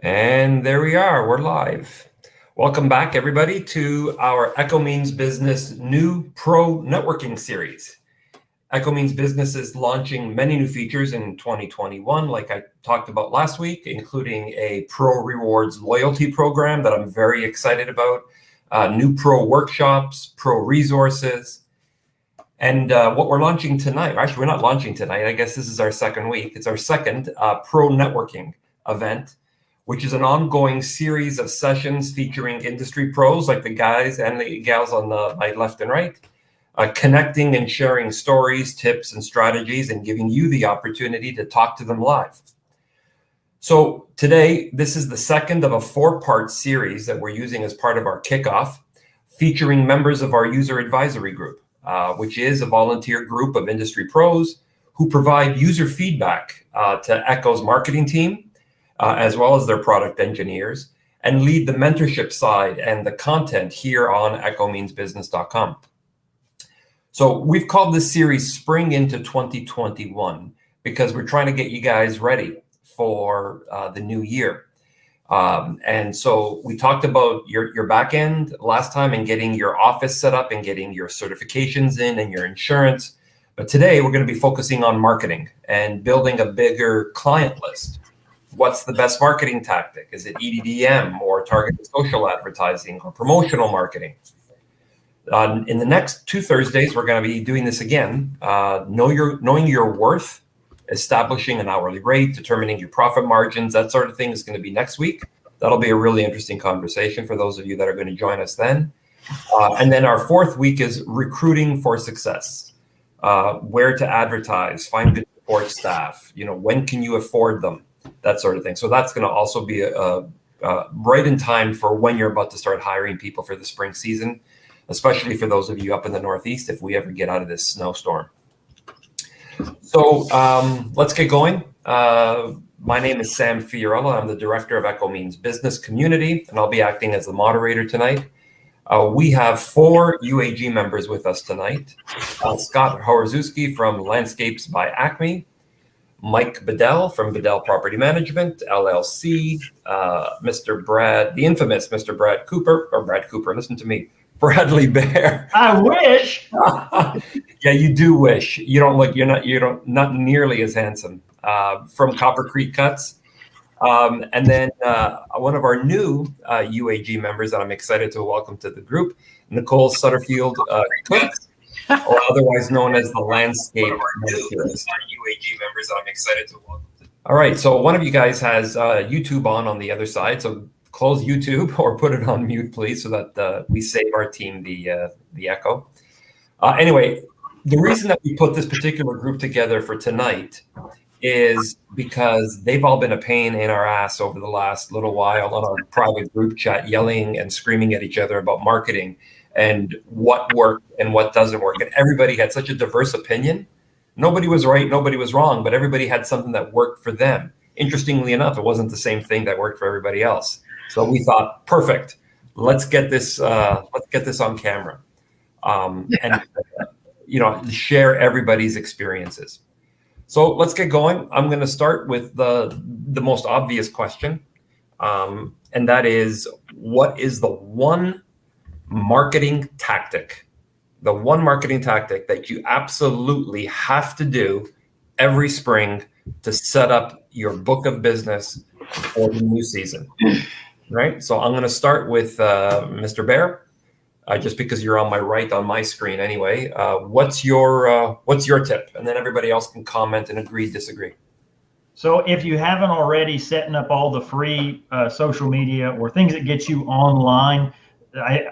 And there we are, we're live. Welcome back, everybody, to our Echo Means Business new Pro Networking series. Echo Means Business is launching many new features in 2021, like I talked about last week, including a Pro Rewards loyalty program that I'm very excited about, new Pro workshops, Pro resources, and what we're launching tonight. Actually, we're not launching tonight. I guess this is our second week. It's our second Pro Networking event, which is an ongoing series of sessions featuring industry pros like the guys and the gals on my left and right, connecting and sharing stories, tips, and strategies, and giving you the opportunity to talk to them live. So today, this is the second of a 4-part series that we're using as part of our kickoff, featuring members of our user advisory group, which is a volunteer group of industry pros who provide user feedback to Echo's marketing team, as well as their product engineers, and lead the mentorship side and the content here on echomeansbusiness.com. So we've called this series Spring into 2021 because we're trying to get you guys ready for the new year. And so we talked about your back end last time and getting your office set up and getting your certifications in and your insurance. But today we're going to be focusing on marketing and building a bigger client list. What's the best marketing tactic? Is it EDDM or targeted social advertising or promotional marketing? In the next 2 Thursdays, we're going to be doing this again. Knowing your worth, establishing an hourly rate, determining your profit margins, that sort of thing is going to be next week. That'll be a really interesting conversation for those of you that are going to join us then. And then our 4th week is recruiting for success. Where to advertise, find good support staff, when can you afford them, that sort of thing. So that's going to also be right in time for when you're about to start hiring people for the spring season, especially for those of you up in the Northeast if we ever get out of this snowstorm. So let's get going. My name is Sam Fiorella. I'm the director of Echo Means Business Community, and I'll be acting as the moderator tonight. We have 4 UAG members with us tonight. Scott Horzewski from Landscapes by Acme, Mike Bedell from Bedell Property Management, LLC, the infamous Mr. Brad Cooper, listen to me, Bradley Bear. I wish. Yeah, you do wish. You're not nearly as handsome. From Copper Creek Cuts. And then one of our new UAG members that I'm excited to welcome to the group, Nicole Sutterfield Cook, or otherwise known as the Landscape Manicurist. UAG members that I'm excited to welcome. All right, so one of you guys has YouTube on the other side, so close YouTube or put it on mute, please, so that we save our team the echo. Anyway, the reason that we put this particular group together for tonight is because they've all been a pain in our ass over the last little while on our private group chat, yelling and screaming at each other about marketing and what worked and what doesn't work. And everybody had such a diverse opinion. Nobody was right, nobody was wrong, but everybody had something that worked for them. Interestingly enough, it wasn't the same thing that worked for everybody else. So we thought, perfect, let's get this on camera, and share everybody's experiences. So let's get going. I'm going to start with the most obvious question, and that is, what is the one marketing tactic that you absolutely have to do every spring to set up your book of business for the new season? Right. So I'm going to start with Mr. Bear, just because you're on my right on my screen anyway. What's your tip? And then everybody else can comment and agree, disagree. So if you haven't already, setting up all the free social media or things that get you online.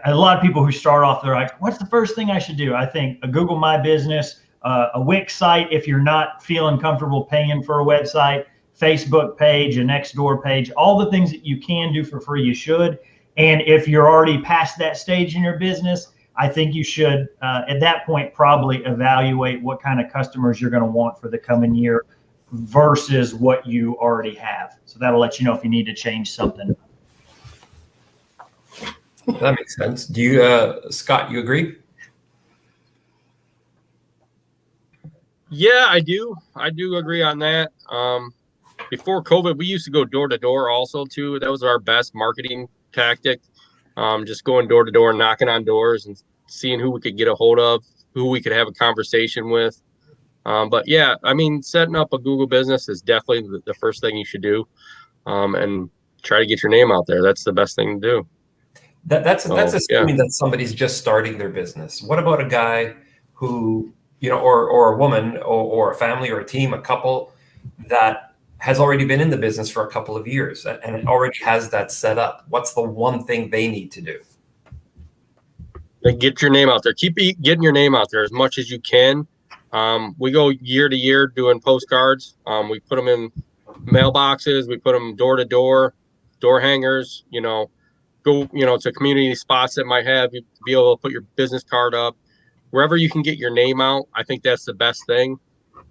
A lot of people who start off, they're like, what's the first thing I should do? I think a Google My Business, a Wix site if you're not feeling comfortable paying for a website, Facebook page, a Nextdoor page, all the things that you can do for free, you should. And if you're already past that stage in your business, I think you should, at that point, probably evaluate what kind of customers you're going to want for the coming year versus what you already have. So that'll let you know if you need to change something. That makes sense. Do you, Scott, you agree? Yeah, I do. I do agree on that. before COVID, we used to go door to door also too. That was our best marketing tactic. Just going door to door, knocking on doors and seeing who we could get a hold of, who we could have a conversation with. But yeah, I mean, setting up a Google business is definitely the first thing you should do, and try to get your name out there. That's the best thing to do. That's assuming that somebody's just starting their business. What about a guy who, or a woman or a family or a team, a couple that has already been in the business for a couple of years and it already has that set up? What's the one thing they need to do? Get your name out there. Keep getting your name out there as much as you can. We go year to year doing postcards. We put them in mailboxes. We put them door to door hangers. Go to community spots that might have you be able to put your business card up. Wherever you can get your name out, I think that's the best thing.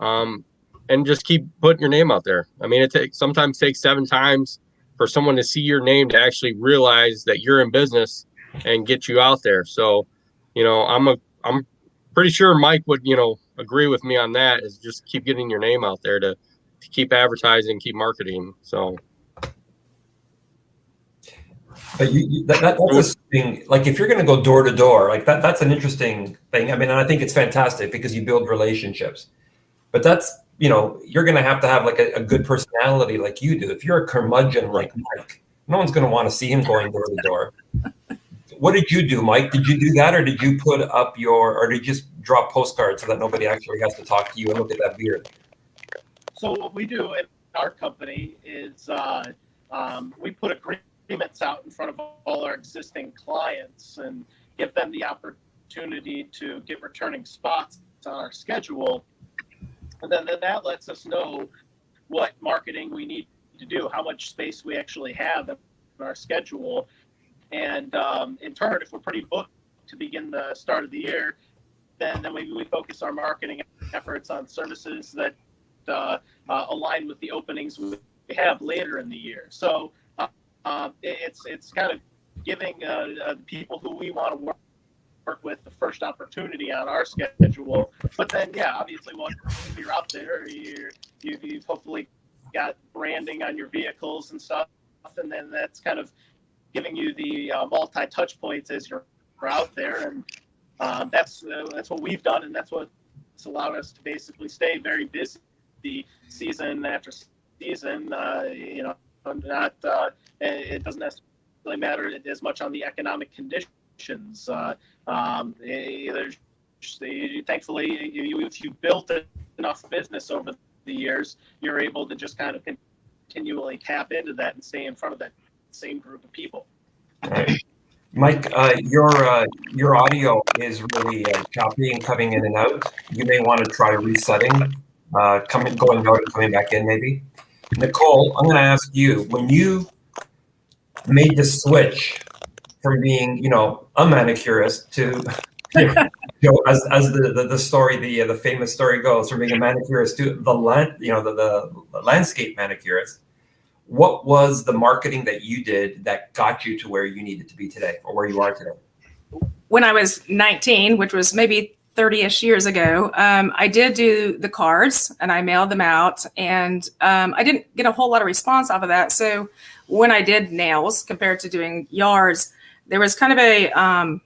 And just keep putting your name out there. I mean, it sometimes takes 7 times for someone to see your name to actually realize that you're in business and get you out there. So, I'm pretty sure Mike would, agree with me on that, is just keep getting your name out there to keep advertising, keep marketing. So. But that's assuming, like, if you're going to go door to door, like that's an interesting thing. I mean, and I think it's fantastic because you build relationships. But that's, you're going to have like a good personality like you do. If you're a curmudgeon like Mike, no one's going to want to see him going door to door. What did you do, Mike? Did you do that, or did you put up or did you just drop postcards so that nobody actually has to talk to you and look at that beard? So what we do in our company is we put agreements out in front of all our existing clients and give them the opportunity to get returning spots on our schedule. And then that lets us know what marketing we need to do, how much space we actually have in our schedule. And in turn, if we're pretty booked to begin the start of the year, then maybe we focus our marketing efforts on services that align with the openings we have later in the year. So it's kind of giving the people who we want to work with the first opportunity on our schedule. But then, yeah, obviously, once you're out there, you've hopefully got branding on your vehicles and stuff, and then that's kind of giving you the multi-touch points as you're out there, and that's what we've done, and that's what's allowed us to basically stay very busy season after season. It doesn't necessarily matter as much on the economic conditions. Thankfully, if you built enough business over the years, you're able to just kind of continually tap into that and stay in front of that same group of people. Right. Mike, your audio is really choppy and coming in and out. You may want to try resetting, going out and coming back in maybe. Nicole, I'm going to ask you, when you made the switch from being, a manicurist to, as the story, the famous story goes, from being a manicurist to the landscape manicurist, what was the marketing that you did that got you to where you needed to be today, or where you are today? When I was 19, which was maybe 30-ish years ago, I did do the cards and I mailed them out, and I didn't get a whole lot of response off of that. So when I did nails compared to doing yards, there was kind of a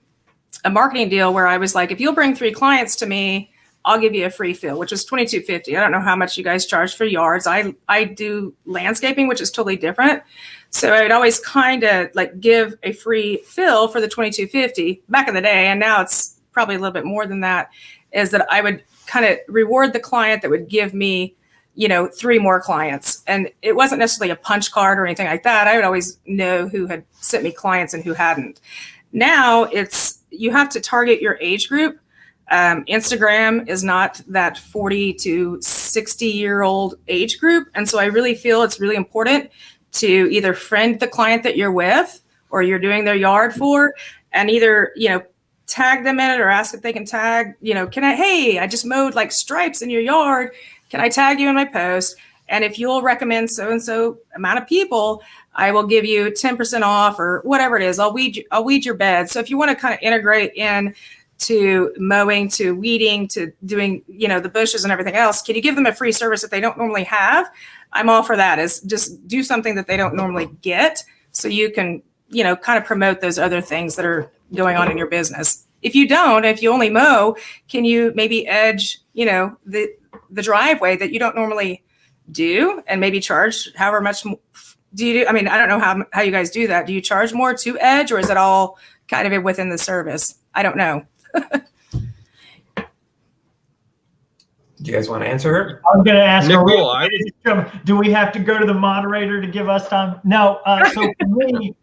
marketing deal where I was like, if you'll bring 3 clients to me, I'll give you a free fill, which was $22.50. I don't know how much you guys charge for yards. I do landscaping, which is totally different. So I would always kind of like give a free fill for the $22.50 back in the day. And now it's probably a little bit more than that, is that I would kind of reward the client that would give me, 3 more clients. And it wasn't necessarily a punch card or anything like that. I would always know who had sent me clients and who hadn't. Now you have to target your age group. Instagram is not that 40 to 60-year-old age group. And so I really feel it's really important to either friend the client that you're with or you're doing their yard for, and either, tag them in it or ask if they can tag, I just mowed like stripes in your yard. Can I tag you in my post? And if you'll recommend so-and-so amount of people, I will give you 10% off or whatever it is. I'll weed your bed. So if you want to kind of integrate in to mowing, to weeding, to doing, the bushes and everything else. Can you give them a free service that they don't normally have? I'm all for that. Is just do something that they don't normally get so you can, kind of promote those other things that are going on in your business. If you only mow, can you maybe edge, the driveway that you don't normally do and maybe charge however much do you do? I mean, I don't know how you guys do that. Do you charge more to edge, or is it all kind of within the service? I don't know. Do you guys want to answer her? I was going to ask Nicole, do we have to go to the moderator to give us time? No. So for me,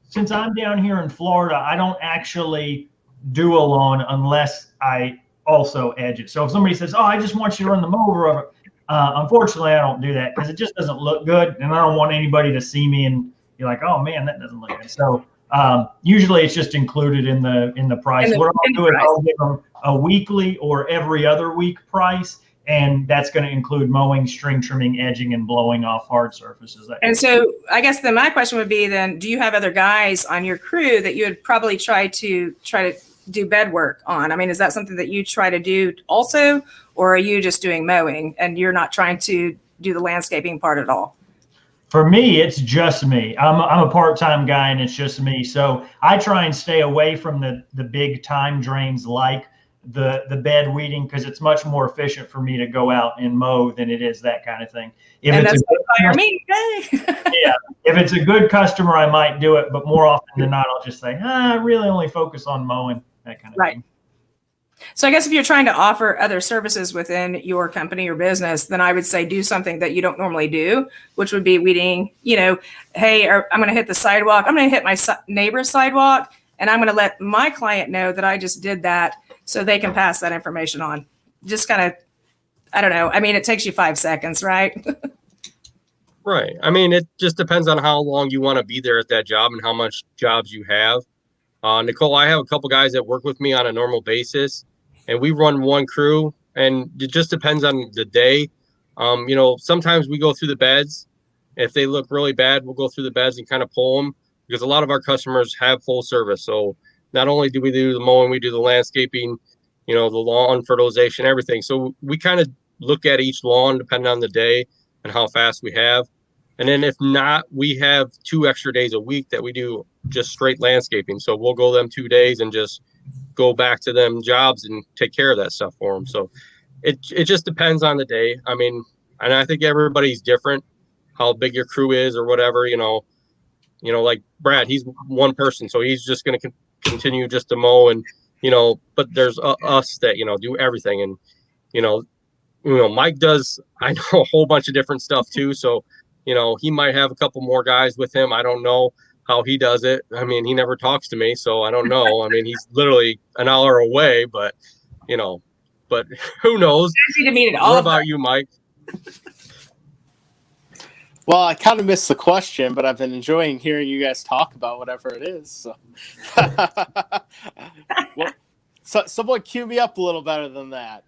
since I'm down here in Florida, I don't actually do a lawn unless I also edge it. So if somebody says, "Oh, I just want you to run the mower over," unfortunately, I don't do that because it just doesn't look good, and I don't want anybody to see me and be like, "Oh man, that doesn't look good." So usually it's just included in the price. What I'll do is I'll give them a weekly or every other week price, and that's going to include mowing, string trimming, edging, and blowing off hard surfaces. And so I guess then my question would be then, do you have other guys on your crew that you would probably try to do bed work on? I mean, is that something that you try to do also, or are you just doing mowing and you're not trying to do the landscaping part at all? For me, it's just me. I'm a part-time guy and it's just me. So I try and stay away from the big time drains like the bed weeding, because it's much more efficient for me to go out and mow than it is that kind of thing. If it's if it's a good customer, I might do it, but more often than not, I'll just say, I really only focus on mowing, that kind of thing. So I guess if you're trying to offer other services within your company or business, then I would say do something that you don't normally do, which would be weeding. Hey, I'm going to hit the sidewalk. I'm going to hit my neighbor's sidewalk, and I'm going to let my client know that I just did that so they can pass that information on. Just kind of, I don't know. I mean, it takes you 5 seconds, right? Right. I mean, it just depends on how long you want to be there at that job and how much jobs you have. Nicole, I have a couple guys that work with me on a normal basis, and we run one crew, and it just depends on the day. Sometimes we go through the beds. If they look really bad, we'll go through the beds and kind of pull them, because a lot of our customers have full service. So not only do we do the mowing, we do the landscaping, the lawn fertilization, everything. So we kind of look at each lawn depending on the day and how fast we have. And then if not, we have 2 extra days a week that we do just straight landscaping. So we'll go them 2 days and just go back to them jobs and take care of that stuff for them. So it just depends on the day. I mean, and I think everybody's different, how big your crew is or whatever, like Brad, he's one person, so he's just going to continue just to mow, and, but there's us that, do everything. And, Mike does, I know, a whole bunch of different stuff too. So, he might have a couple more guys with him. I don't know how he does it. I mean, he never talks to me, so I don't know. I mean, he's literally an hour away, but who knows? What about you, Mike? Well, I kind of missed the question, but I've been enjoying hearing you guys talk about whatever it is. So, well, someone cue me up a little better than that.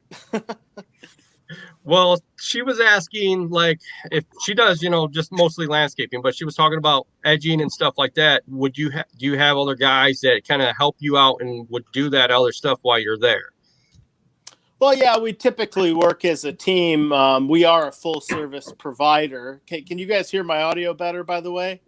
Well, she was asking, like, if she does, just mostly landscaping, but she was talking about edging and stuff like that. Do you have other guys that kind of help you out and would do that other stuff while you're there? Well, yeah, we typically work as a team. We are a full service provider. Can you guys hear my audio better, by the way?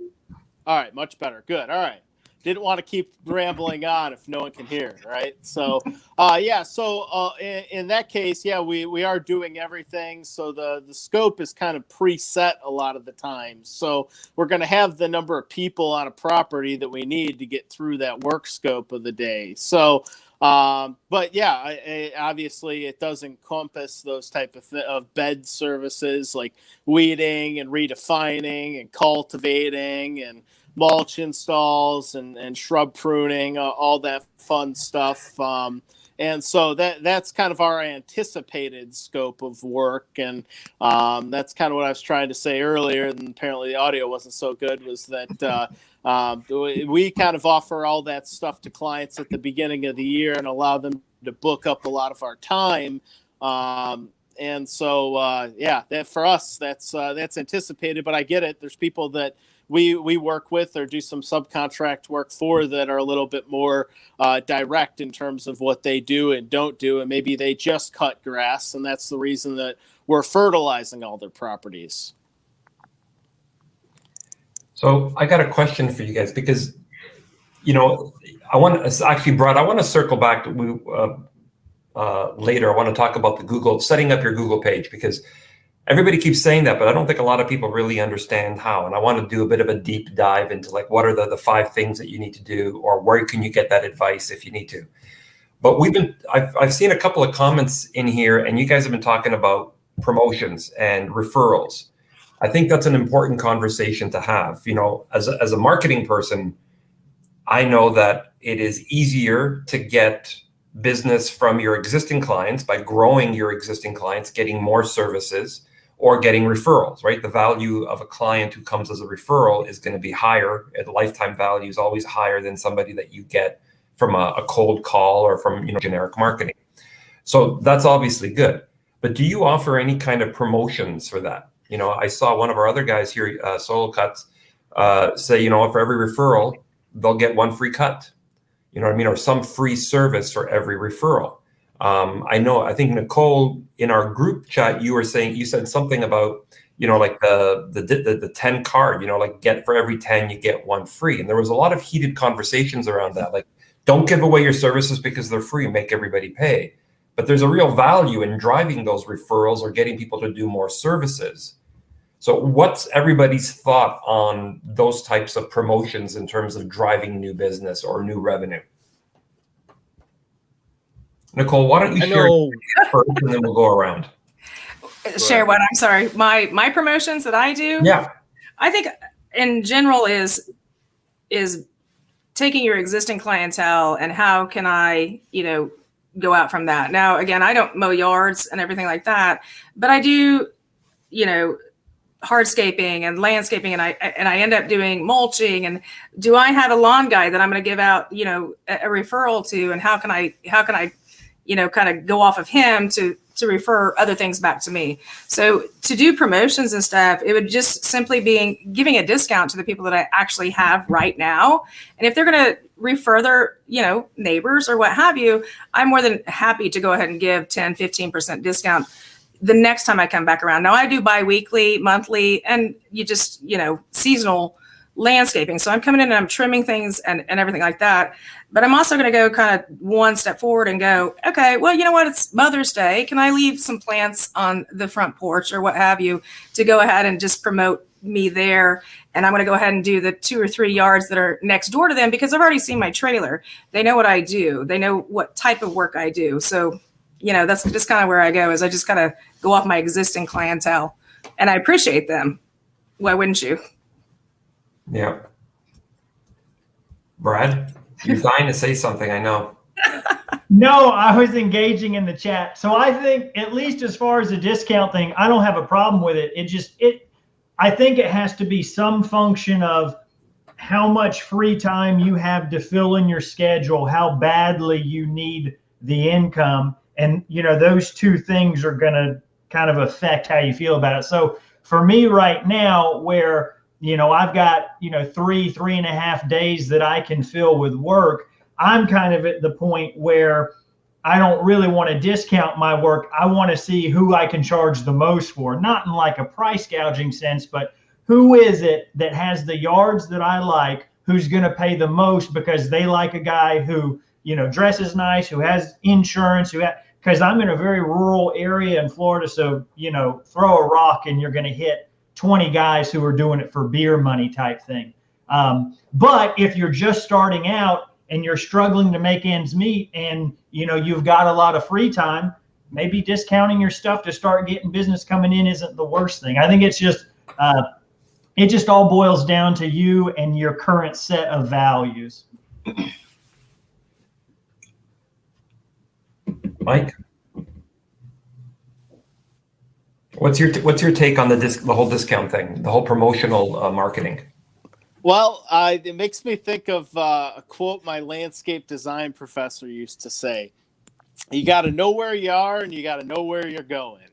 All right, much better. Good. All right. Didn't want to keep rambling on if no one can hear, right? So, in that case, yeah, we are doing everything. So the scope is kind of preset a lot of the time. So we're going to have the number of people on a property that we need to get through that work scope of the day. So, but yeah, obviously it does encompass those type of bed services like weeding and redefining and cultivating and mulch installs and shrub pruning, all that fun stuff. And so that's kind of our anticipated scope of work. And that's kind of what I was trying to say earlier. And apparently the audio wasn't so good, was that we kind of offer all that stuff to clients at the beginning of the year and allow them to book up a lot of our time. And so, yeah, that for us, that's anticipated, but I get it. There's people that we work with or do some subcontract work for that are a little bit more direct in terms of what they do and don't do. And maybe they just cut grass, and that's the reason that we're fertilizing all their properties. So I got a question for you guys, because, I want to circle back. Later, I want to talk about setting up your Google page, because everybody keeps saying that, but I don't think a lot of people really understand how. And I want to do a bit of a deep dive into like, what are the 5 things that you need to do, or where can you get that advice if you need to. But I've seen a couple of comments in here, and you guys have been talking about promotions and referrals. I think that's an important conversation to have. As a marketing person, I know that it is easier to get business from your existing clients by growing your existing clients, getting more services, or getting referrals, right? The value of a client who comes as a referral is going to be higher. The lifetime value is always higher than somebody that you get from a cold call or from generic marketing. So that's obviously good. But do you offer any kind of promotions for that? I saw one of our other guys here, Solo Cuts, say, for every referral, they'll get 1 free cut. You know what I mean? Or some free service for every referral. I think Nicole, in our group chat, you said something about, like the 10 card, like for every 10, you get 1 free. And there was a lot of heated conversations around that. Like, don't give away your services because they're free, make everybody pay. But there's a real value in driving those referrals or getting people to do more services. So what's everybody's thought on those types of promotions in terms of driving new business or new revenue? Nicole, why don't you share first, and then we'll go around. Share what? I'm sorry. My promotions that I do? Yeah. I think in general is taking your existing clientele and how can I, go out from that. Now, again, I don't mow yards and everything like that, but I do, hardscaping and landscaping, and I end up doing mulching. And do I have a lawn guy that I'm going to give out, a referral to, and how can I, kind of go off of him to refer other things back to me. So to do promotions and stuff, it would just simply be giving a discount to the people that I actually have right now. And if they're going to refer their, neighbors or what have you, I'm more than happy to go ahead and give 10, 15% discount the next time I come back around. Now I do bi-weekly, monthly, and seasonal landscaping. So I'm coming in and I'm trimming things and everything like that. But I'm also going to go kind of one step forward and go, okay, well, you know what? It's Mother's Day. Can I leave some plants on the front porch or what have you to go ahead and just promote me there? And I'm going to go ahead and do the 2 or 3 yards that are next door to them, because I've already seen my trailer. They know what I do. They know what type of work I do. So, that's just kind of where I go, is I just kind of go off my existing clientele, and I appreciate them. Why wouldn't you? Yeah. Brad, you're dying to say something, I know. No, I was engaging in the chat. So I think, at least as far as the discount thing, I don't have a problem with it. I think it has to be some function of how much free time you have to fill in your schedule, how badly you need the income. And, those 2 things are going to kind of affect how you feel about it. So for me right now, where, I've got, 3.5 days that I can fill with work, I'm kind of at the point where I don't really want to discount my work. I want to see who I can charge the most for, not in like a price gouging sense, but who is it that has the yards that I like, who's going to pay the most because they like a guy who, dresses nice, who has insurance, because I'm in a very rural area in Florida. So, throw a rock and you're going to hit 20 guys who are doing it for beer money type thing. But if you're just starting out and you're struggling to make ends meet and, you've got a lot of free time, maybe discounting your stuff to start getting business coming in isn't the worst thing. I think it's just, it just all boils down to you and your current set of values. Mike, what's your take on the whole discount thing, the whole promotional marketing? Well, it makes me think of a quote my landscape design professor used to say: "You got to know where you are, and you got to know where you're going."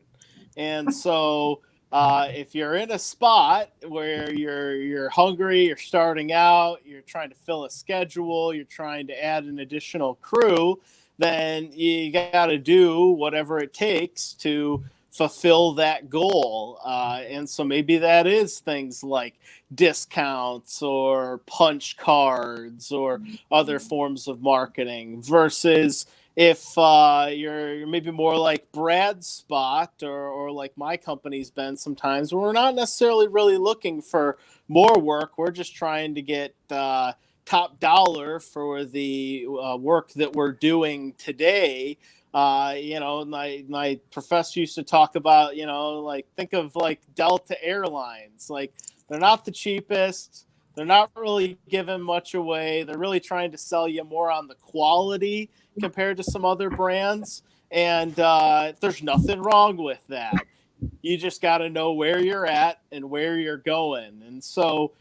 And so if you're in a spot where you're hungry, you're starting out, you're trying to fill a schedule, you're trying to add an additional crew, then you got to do whatever it takes to fulfill that goal. And so maybe that is things like discounts or punch cards or other forms of marketing, versus if you're maybe more like Brad's spot or like my company's been sometimes, where we're not necessarily really looking for more work. We're just trying to get top dollar for the work that we're doing today. My professor used to talk about, like, think of like Delta Airlines. Like, they're not the cheapest. They're not really giving much away. They're really trying to sell you more on the quality compared to some other brands. And there's nothing wrong with that. You just got to know where you're at and where you're going. And so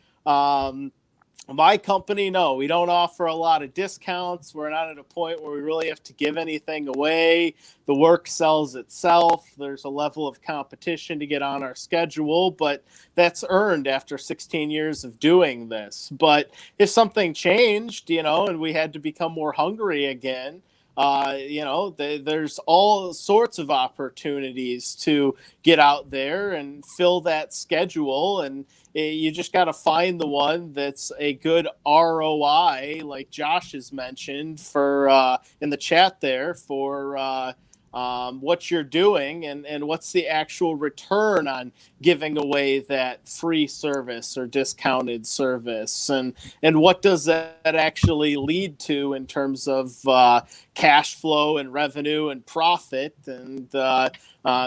my company, no, we don't offer a lot of discounts. We're not at a point where we really have to give anything away. The work sells itself. There's a level of competition to get on our schedule, but that's earned after 16 years of doing this. But if something changed, and we had to become more hungry again, there's all sorts of opportunities to get out there and fill that schedule. And you just got to find the one that's a good ROI, like Josh has mentioned for in the chat there, for what you're doing and what's the actual return on giving away that free service or discounted service, and what does that actually lead to in terms of cash flow and revenue and profit. And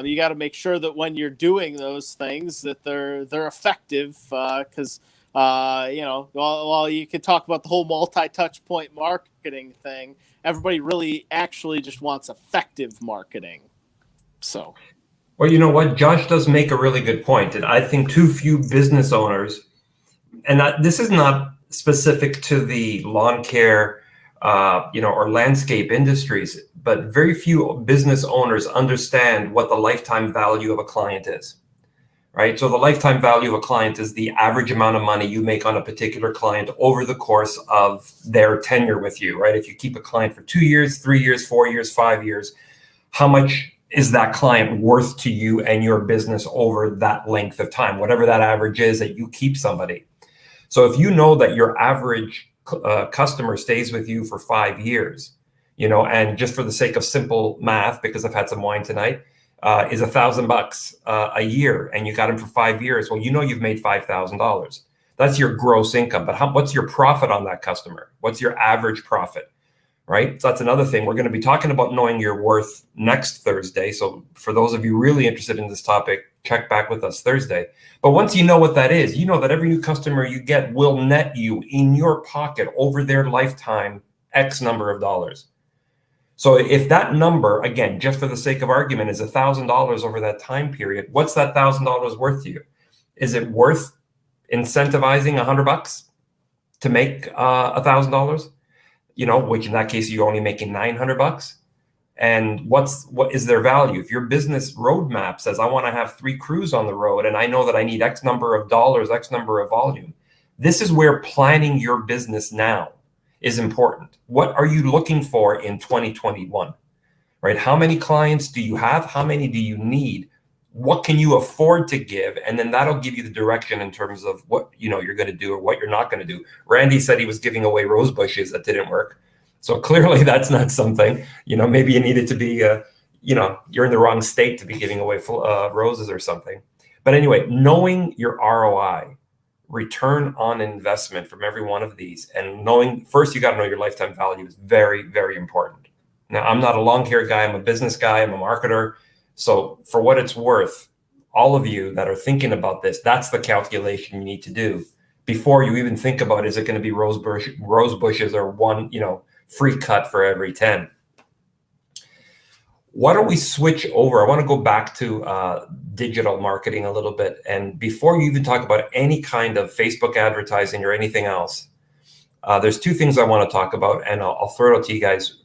you got to make sure that when you're doing those things that they're effective, because while you could talk about the whole multi-touch point marketing thing, everybody really actually just wants effective marketing. So, well, you know what? Josh does make a really good point. And I think too few business owners, and this is not specific to the lawn care, or landscape industries, but very few business owners understand what the lifetime value of a client is. Right. So the lifetime value of a client is the average amount of money you make on a particular client over the course of their tenure with you. Right. If you keep a client for 2 years, 3 years, 4 years, 5 years, how much is that client worth to you and your business over that length of time, whatever that average is that you keep somebody. So if you know that your average customer stays with you for 5 years, and just for the sake of simple math, because I've had some wine tonight, is $1,000 a year, and you got them for 5 years. Well, you've made $5,000. That's your gross income. But what's your profit on that customer? What's your average profit? Right. So that's another thing. We're going to be talking about knowing your worth next Thursday. So for those of you really interested in this topic, check back with us Thursday. But once you know what that is, you know that every new customer you get will net you in your pocket over their lifetime X number of dollars. So if that number, again, just for the sake of argument, is $1,000 over that time period, what's that $1,000 worth to you? Is it worth incentivizing $100 to make $1,000? Which in that case you're only making $900. And what is their value? If your business roadmap says I want to have 3 crews on the road, and I know that I need X number of dollars, X number of volume, this is where planning your business now is important. What are you looking for in 2021, right? How many clients do you have? How many do you need? What can you afford to give? And then that'll give you the direction in terms of what, you're going to do or what you're not going to do. Randy said he was giving away rose bushes. That didn't work. So clearly that's not something, maybe you needed to be, you're in the wrong state to be giving away roses or something. But anyway, knowing your ROI, return on investment from every one of these, and knowing first, you got to know your lifetime value is very, very important. Now, I'm not a lawn care guy. I'm a business guy. I'm a marketer. So for what it's worth, all of you that are thinking about this, that's the calculation you need to do before you even think about, is it going to be rose bushes or one, free cut for every 10. Why don't we switch over? I want to go back to digital marketing a little bit. And before you even talk about any kind of Facebook advertising or anything else, there's 2 things I want to talk about, and I'll throw it out to you guys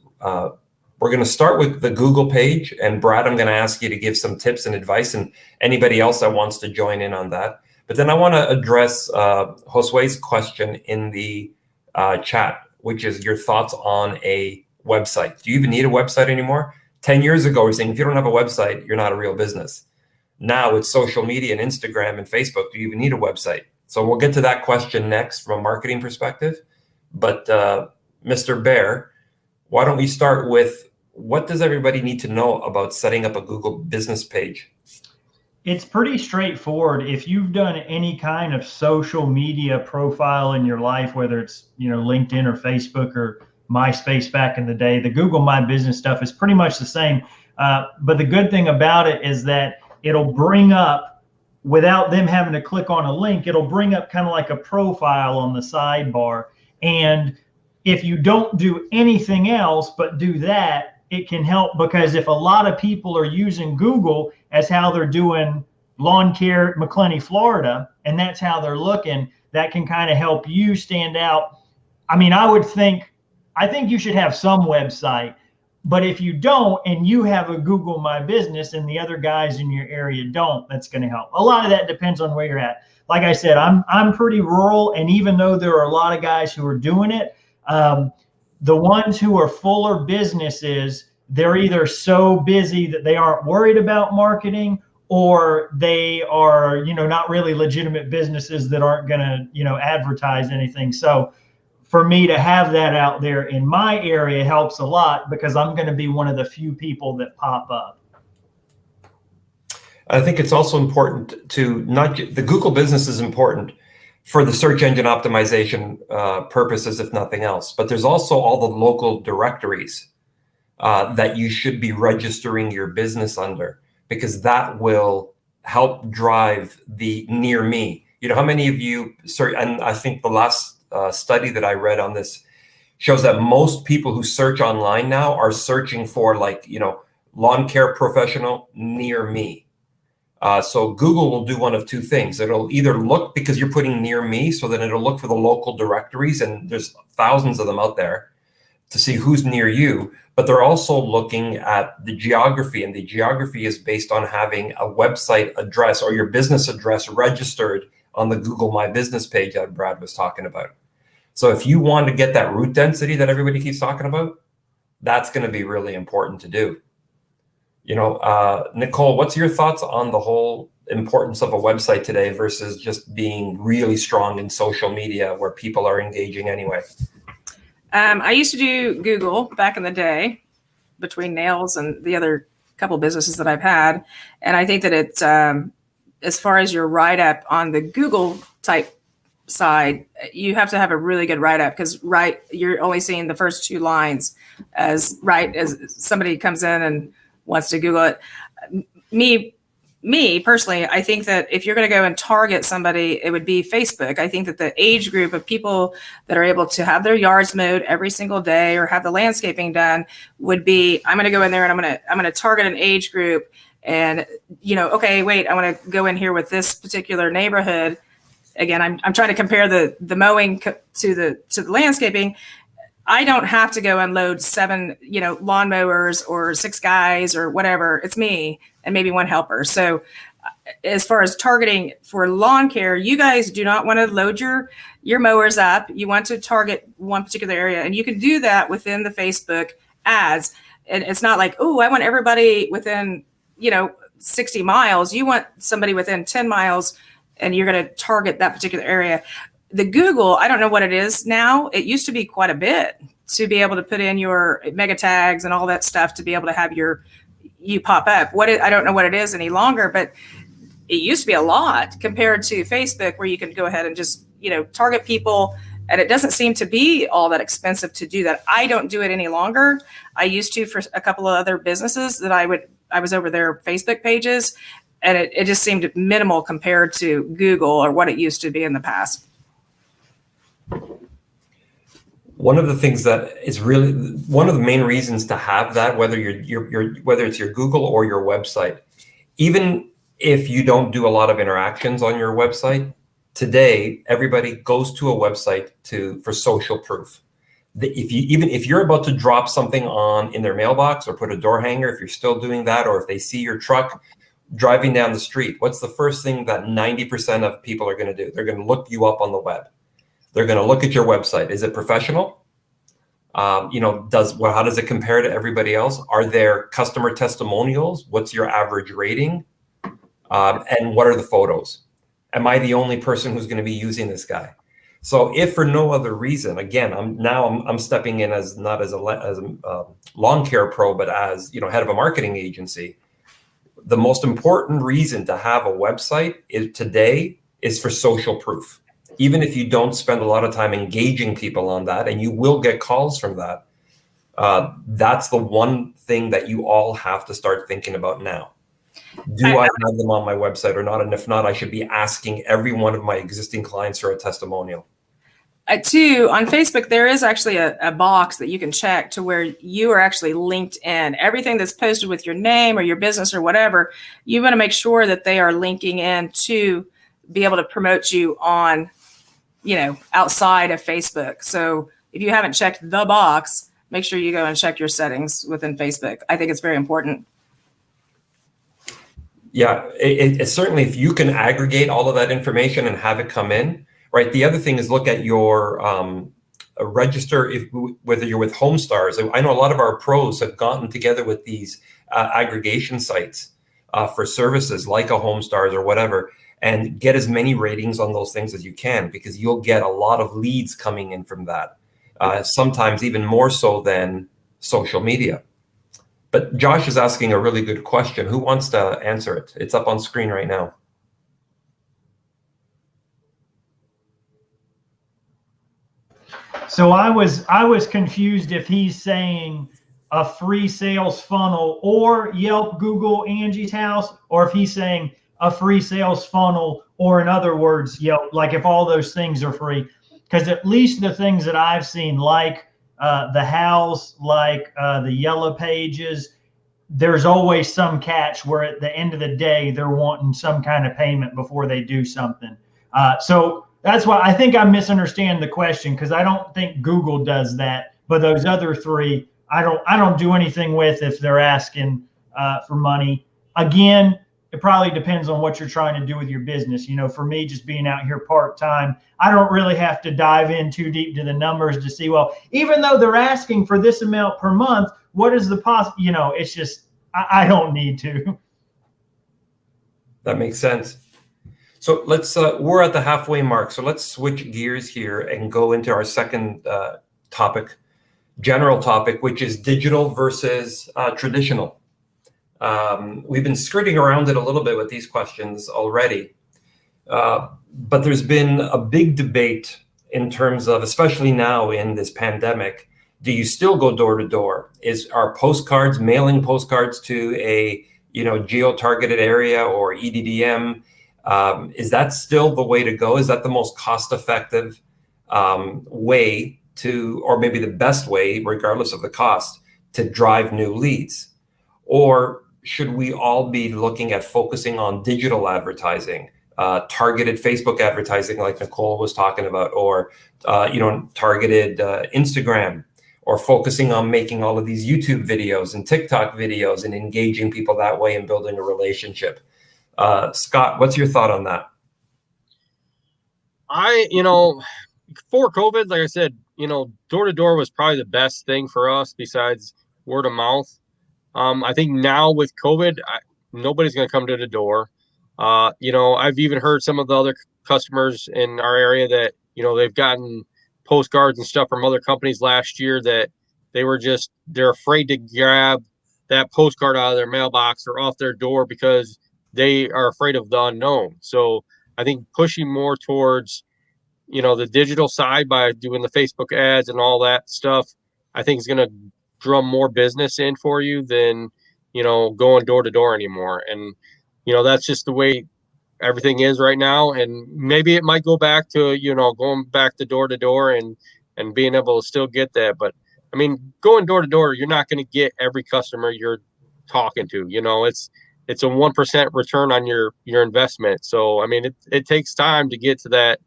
We're going to start with the Google page, and Brad, I'm going to ask you to give some tips and advice, and anybody else that wants to join in on that. But then I want to address Josue's question in the chat, which is your thoughts on a website. Do you even need a website anymore? 10 years ago, we're saying if you don't have a website, you're not a real business. Now it's social media and Instagram and Facebook. Do you even need a website? So we'll get to that question next from a marketing perspective. But Mr. Bear, why don't we start with, what does everybody need to know about setting up a Google business page? It's pretty straightforward. If you've done any kind of social media profile in your life, whether it's, LinkedIn or Facebook or MySpace back in the day, the Google My Business stuff is pretty much the same. But the good thing about it is that it'll bring up, without them having to click on a link, it'll bring up kind of like a profile on the sidebar. And if you don't do anything else but do that, it can help, because if a lot of people are using Google as how they're doing lawn care at McClenny, Florida, and that's how they're looking, that can kind of help you stand out. I mean, I think you should have some website, but if you don't and you have a Google My Business and the other guys in your area don't, that's going to help. A lot of that depends on where you're at. Like I said, I'm pretty rural, and even though there are a lot of guys who are doing it, the ones who are fuller businesses, they're either so busy that they aren't worried about marketing, or they are, not really legitimate businesses that aren't going to, advertise anything. So for me to have that out there in my area helps a lot, because I'm going to be one of the few people that pop up. I think it's also important to the Google business is important for the search engine optimization purposes, if nothing else. But there's also all the local directories that you should be registering your business under, because that will help drive the near me. How many of you search? And I think the last study that I read on this shows that most people who search online now are searching for lawn care professional near me. So Google will do one of two things. It'll either look, because you're putting near me, so then it'll look for the local directories, and there's thousands of them out there, to see who's near you. But they're also looking at the geography, and the geography is based on having a website address or your business address registered on the Google My Business page that Brad was talking about. So if you want to get that route density that everybody keeps talking about, that's going to be really important to do. Nicole, what's your thoughts on the whole importance of a website today versus just being really strong in social media where people are engaging anyway? I used to do Google back in the day, between nails and the other couple businesses that I've had. And I think that it's, as far as your write-up on the Google type side, you have to have a really good write-up, because you're only seeing the first two lines as somebody comes in and wants to Google it. Me personally, I think that if you're going to go and target somebody, it would be Facebook. I think that the age group of people that are able to have their yards mowed every single day or have the landscaping done would be, I'm going to go in there and I'm going to target an age group, and okay, wait, I want to go in here with this particular neighborhood. Again, I'm trying to compare the mowing to the landscaping. I don't have to go and load 7, lawnmowers or 6 guys or whatever. It's me and maybe one helper. So as far as targeting for lawn care, you guys do not want to load your mowers up. You want to target one particular area, and you can do that within the Facebook ads. And it's not like, oh, I want everybody within, 60 miles. You want somebody within 10 miles, and you're going to target that particular area. The Google, I don't know what it is now. It used to be quite a bit to be able to put in your mega tags and all that stuff to be able to have you pop up. I don't know what it is any longer, but it used to be a lot compared to Facebook, where you can go ahead and just, target people. And it doesn't seem to be all that expensive to do that. I don't do it any longer. I used to for a couple of other businesses that I was over their Facebook pages, and it just seemed minimal compared to Google or what it used to be in the past. One of the things that is really one of the main reasons to have that, whether whether it's your Google or your website, even if you don't do a lot of interactions on your website, today everybody goes to a website for social proof. if you're about to drop something on in their mailbox or put a door hanger, if you're still doing that, or if they see your truck driving down the street, what's the first thing that 90% of people are going to do? They're going to look you up on the web. They're going to look at your website. Is it professional? How does it compare to everybody else? Are there customer testimonials? What's your average rating? And what are the photos? Am I the only person who's going to be using this guy? So if for no other reason, again, I'm stepping in as not as a lawn care pro, but as head of a marketing agency. The most important reason to have a website today is for social proof. Even if you don't spend a lot of time engaging people on that, and you will get calls from that, that's the one thing that you all have to start thinking about now. Do I have them on my website or not? And if not, I should be asking every one of my existing clients for a testimonial. Two, on Facebook, there is actually a box that you can check to where you are actually linked in. Everything that's posted with your name or your business or whatever, you want to make sure that they are linking in to be able to promote you on, outside of Facebook. So if you haven't checked the box, make sure you go and check your settings within Facebook. I think it's very important. Yeah, it certainly, if you can aggregate all of that information and have it come in, right? The other thing is look at your register, whether you're with Homestars. I know a lot of our pros have gotten together with these aggregation sites for services like a Homestars or whatever, and get as many ratings on those things as you can, because you'll get a lot of leads coming in from that, sometimes even more so than social media. But Josh is asking a really good question. Who wants to answer it? It's up on screen right now. So I was confused if he's saying a free sales funnel or Yelp, Google, Angie's House, or if he's saying a free sales funnel, or in other words, Yelp, like if all those things are free. Because at least the things that I've seen, like the house, like the yellow pages, there's always some catch where at the end of the day, they're wanting some kind of payment before they do something. So that's why I think I misunderstand the question, because I don't think Google does that. But those other three, I don't do anything with if they're asking for money. Again, it probably depends on what you're trying to do with your business. For me, just being out here part-time, I don't really have to dive in too deep to the numbers to see, well, even though they're asking for this amount per month, what is the it's just, I don't need to. That makes sense. So let's, we're at the halfway mark. So let's switch gears here and go into our second general topic, which is digital versus traditional. We've been skirting around it a little bit with these questions already, but there's been a big debate in terms of, especially now in this pandemic, do you still go door to door? Are postcards, mailing postcards to a geo-targeted area or EDDM, is that still the way to go? Is that the most cost-effective way to, or maybe the best way, regardless of the cost, to drive new leads? Or should we all be looking at focusing on digital advertising, targeted Facebook advertising like Nicole was talking about, or targeted Instagram, or focusing on making all of these YouTube videos and TikTok videos and engaging people that way and building a relationship? Scott, what's your thought on that? Before COVID, like I said, door to door was probably the best thing for us besides word of mouth. I think now with COVID, nobody's going to come to the door. I've even heard some of the other customers in our area that, they've gotten postcards and stuff from other companies last year that they're afraid to grab that postcard out of their mailbox or off their door because they are afraid of the unknown. So I think pushing more towards, the digital side by doing the Facebook ads and all that stuff, I think is going to drum more business in for you than, going door to door anymore. And, that's just the way everything is right now. And maybe it might go back to, going back to door and being able to still get that. But I mean, going door to door, you're not going to get every customer you're talking to. It's a 1% return on your investment. So, I mean, it takes time to get to that,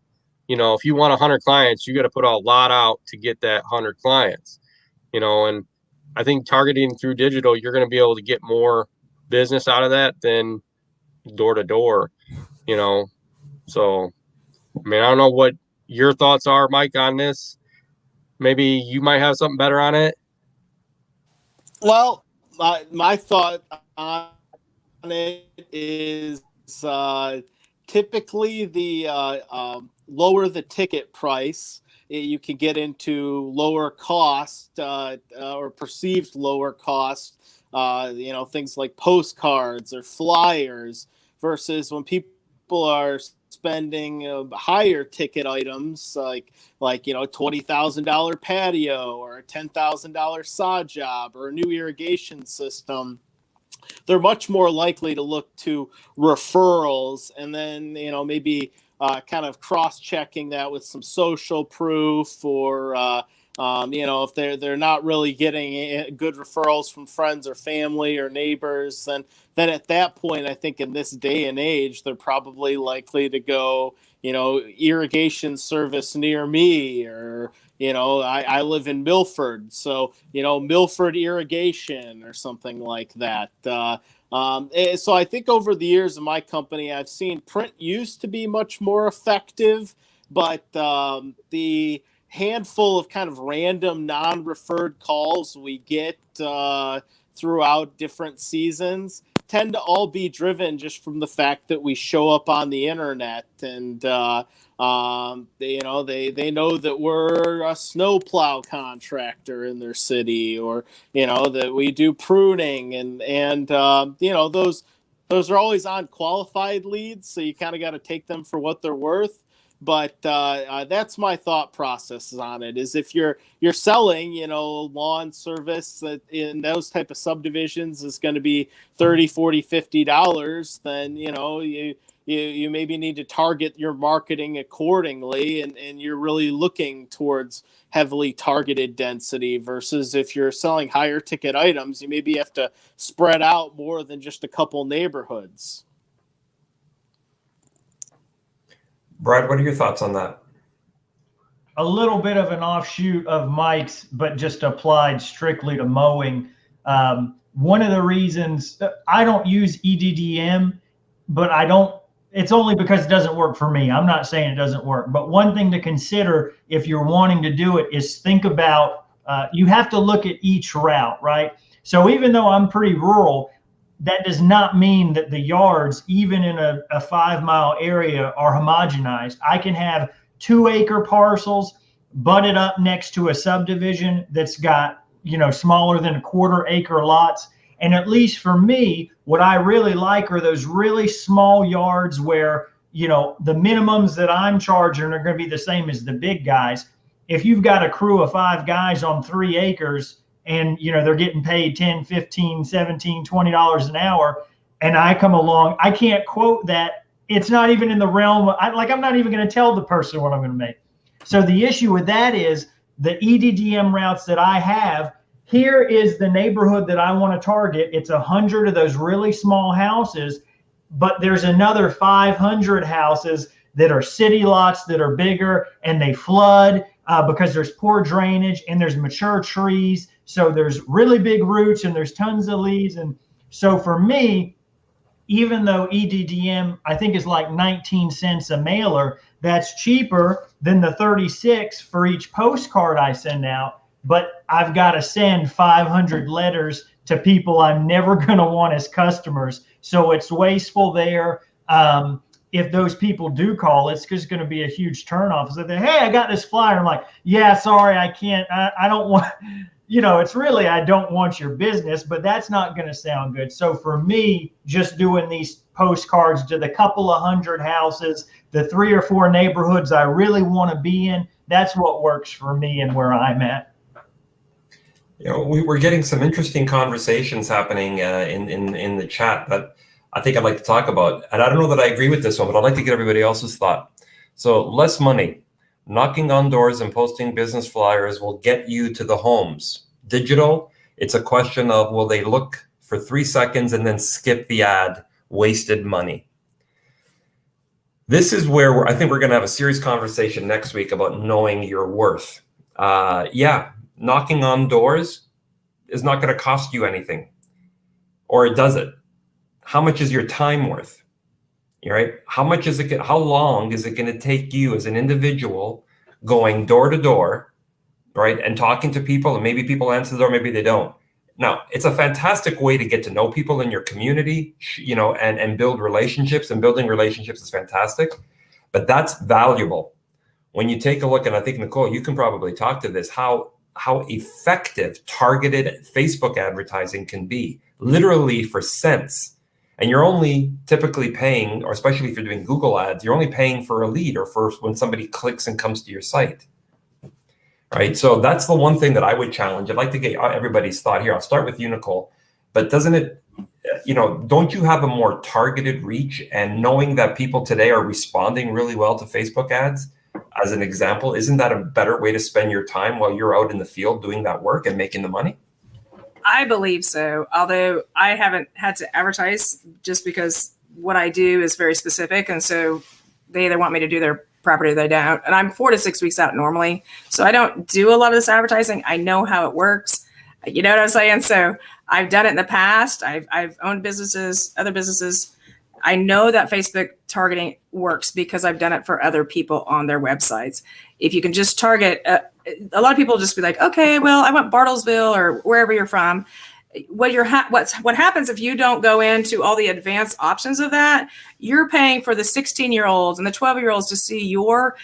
if you want 100 clients, you got to put a lot out to get that 100 clients, and I think targeting through digital, you're going to be able to get more business out of that than door to door, So, I don't know what your thoughts are, Mike, on this. Maybe you might have something better on it. Well, my thought on it is typically the lower the ticket price, you can get into lower cost or perceived lower cost, things like postcards or flyers, versus when people are spending higher ticket items like $20,000 patio or a $10,000 sod job or a new irrigation system. They're much more likely to look to referrals, and then maybe kind of cross-checking that with some social proof, or if they're not really getting good referrals from friends or family or neighbors, then at that point, I think in this day and age, they're probably likely to go, irrigation service near me, or I live in Milford, so Milford irrigation or something like that. So I think over the years of my company, I've seen print used to be much more effective, but the handful of kind of random non-referred calls we get throughout different seasons tend to all be driven just from the fact that we show up on the internet, and they know that we're a snowplow contractor in their city, or that we do pruning, and those are always unqualified leads, so you kind of got to take them for what they're worth. But that's my thought process on it, is if you're selling, lawn service that in those type of subdivisions is going to be $30, $40, $50, then, you maybe need to target your marketing accordingly, and you're really looking towards heavily targeted density, versus if you're selling higher ticket items, you maybe have to spread out more than just a couple neighborhoods. Brad, what are your thoughts on that? A little bit of an offshoot of Mike's, but just applied strictly to mowing. One of the reasons I don't use EDDM, but it's only because it doesn't work for me. I'm not saying it doesn't work, but one thing to consider if you're wanting to do it is think about, you have to look at each route, right? So even though I'm pretty rural, that does not mean that the yards, even in a 5-mile area, are homogenized. I can have 2-acre parcels butted up next to a subdivision that's got, smaller than 1/4 acre lots. And at least for me, what I really like are those really small yards where, the minimums that I'm charging are going to be the same as the big guys. If you've got a crew of 5 guys on 3 acres, and they're getting paid $10, $15, $17, $20 an hour, and I come along, I can't quote that. It's not even in the realm of, I'm not even going to tell the person what I'm going to make. So the issue with that is the EDDM routes that I have, here is the neighborhood that I want to target. It's 100 of those really small houses, but there's another 500 houses that are city lots that are bigger, and they flood because there's poor drainage and there's mature trees. So there's really big roots and there's tons of leaves. And so for me, even though EDDM, I think, is like 19 cents a mailer, that's cheaper than the 36 for each postcard I send out. But I've got to send 500 letters to people I'm never going to want as customers. So it's wasteful there. If those people do call, it's just going to be a huge turnoff. So they, hey, I got this flyer. I'm like, yeah, sorry, I can't. I don't want, it's really, I don't want your business, but that's not going to sound good. So for me, just doing these postcards to the couple of 100 houses, the 3 or 4 neighborhoods I really want to be in, that's what works for me and where I'm at. We're getting some interesting conversations happening in the chat that I think I'd like to talk about. And I don't know that I agree with this one, but I'd like to get everybody else's thought. So less money, knocking on doors and posting business flyers will get you to the homes. Digital, it's a question of, will they look for 3 seconds and then skip the ad? Wasted money. This is where I think we're going to have a serious conversation next week about knowing your worth. Yeah, knocking on doors is not going to cost you anything, or does it? How much is your time worth? Right? How much is it? How long is it going to take you as an individual going door to door, right, and talking to people? And maybe people answer the door, maybe they don't. Now, it's a fantastic way to get to know people in your community, and build relationships. And building relationships is fantastic, but that's valuable. When you take a look, and I think, Nicole, you can probably talk to this, how effective targeted Facebook advertising can be, literally for cents. And you're only typically paying, or especially if you're doing Google ads, you're only paying for a lead or for when somebody clicks and comes to your site. Right. So that's the one thing that I would challenge. I'd like to get everybody's thought here. I'll start with you, Nicole. But doesn't it, don't you have a more targeted reach? And knowing that people today are responding really well to Facebook ads, as an example, isn't that a better way to spend your time while you're out in the field doing that work and making the money? I believe so. Although I haven't had to advertise, just because what I do is very specific. And so they either want me to do their property or they don't. And I'm 4 to 6 weeks out normally. So I don't do a lot of this advertising. I know how it works. You know what I'm saying? So I've done it in the past. I've owned businesses, other businesses. I know that Facebook targeting works because I've done it for other people on their websites. If you can just target, a lot of people just be like, okay, well, I want Bartlesville or wherever you're from. What happens if you don't go into all the advanced options of that? You're paying for the 16-year-olds and the 12-year-olds to see your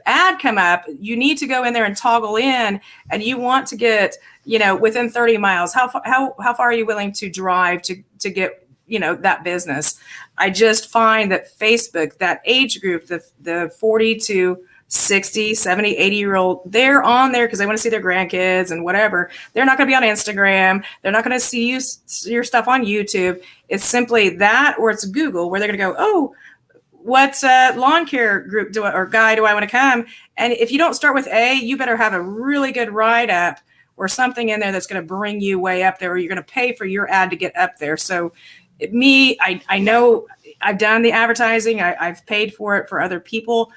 ad come up. You need to go in there and toggle in, and you want to get, within 30 miles. How far are you willing to drive to get, that business? I just find that Facebook, that age group, the 40 to 60, 70, 80-year-old, they're on there because they want to see their grandkids and whatever. They're not going to be on Instagram. They're not going to see your stuff on YouTube. It's simply that, or it's Google, where they're going to go, oh, what lawn care group or guy do I want to come? And if you don't start with A, you better have a really good write-up or something in there that's going to bring you way up there, or you're going to pay for your ad to get up there. So I know I've done the advertising. I've paid for it for other people.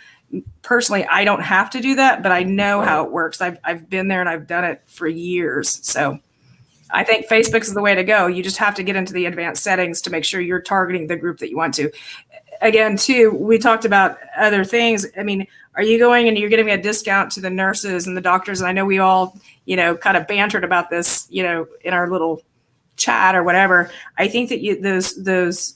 Personally, I don't have to do that, but I know how it works. I've been there and I've done it for years. So I think Facebook is the way to go. You just have to get into the advanced settings to make sure you're targeting the group that you want to. Again, too, we talked about other things. I mean, are you going and you're getting a discount to the nurses and the doctors? And I know we all, kind of bantered about this, in our little chat or whatever. I think that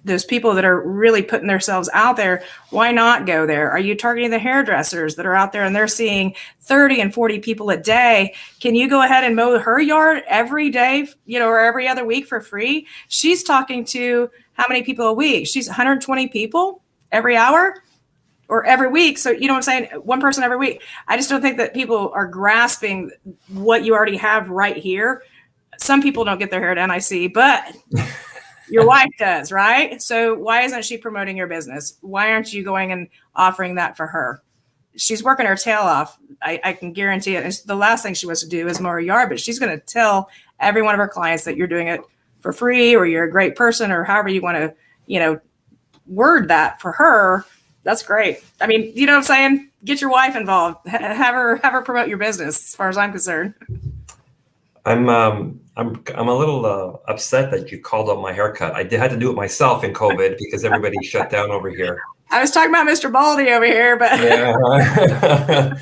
those people that are really putting themselves out there, why not go there? Are you targeting the hairdressers that are out there and they're seeing 30 and 40 people a day? Can you go ahead and mow her yard every day, or every other week for free? She's talking to how many people a week? She's 120 people every hour or every week. So, you know what I'm saying? One person every week. I just don't think that people are grasping what you already have right here. Some people don't get their hair done, I see, but your wife does, right? So why isn't she promoting your business? Why aren't you going and offering that for her? She's working her tail off. I can guarantee it. And the last thing she wants to do is mow her yard, but she's going to tell every one of her clients that you're doing it for free, or you're a great person, or however you want to, word that for her. That's great. I mean, you know what I'm saying? Get your wife involved. Have her promote your business, as far as I'm concerned. I'm a little upset that you called out my haircut. I had to do it myself in COVID because everybody shut down over here. I was talking about Mr. Baldy over here, but yeah.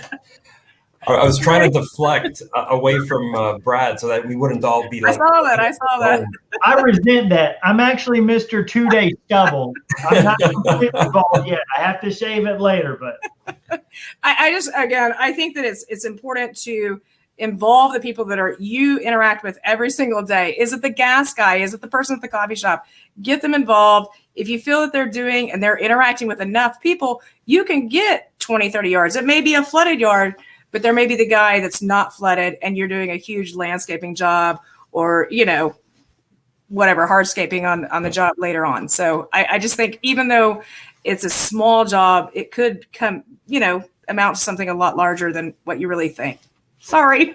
I was trying to deflect away from Brad so that we wouldn't all be like. I saw that. I resent that. I'm actually Mr. 2-day stubble. I'm not completely bald yet. I have to shave it later, but I think that it's important to involve the people that you interact with every single day. Is it the gas guy? Is it the person at the coffee shop? Get them involved. If you feel that they're interacting with enough people, you can get 20, 30 yards. It may be a flooded yard, but there may be the guy that's not flooded and you're doing a huge landscaping job or, whatever, hardscaping on the job later on. So I just think even though it's a small job, it could amount to something a lot larger than what you really think. Sorry.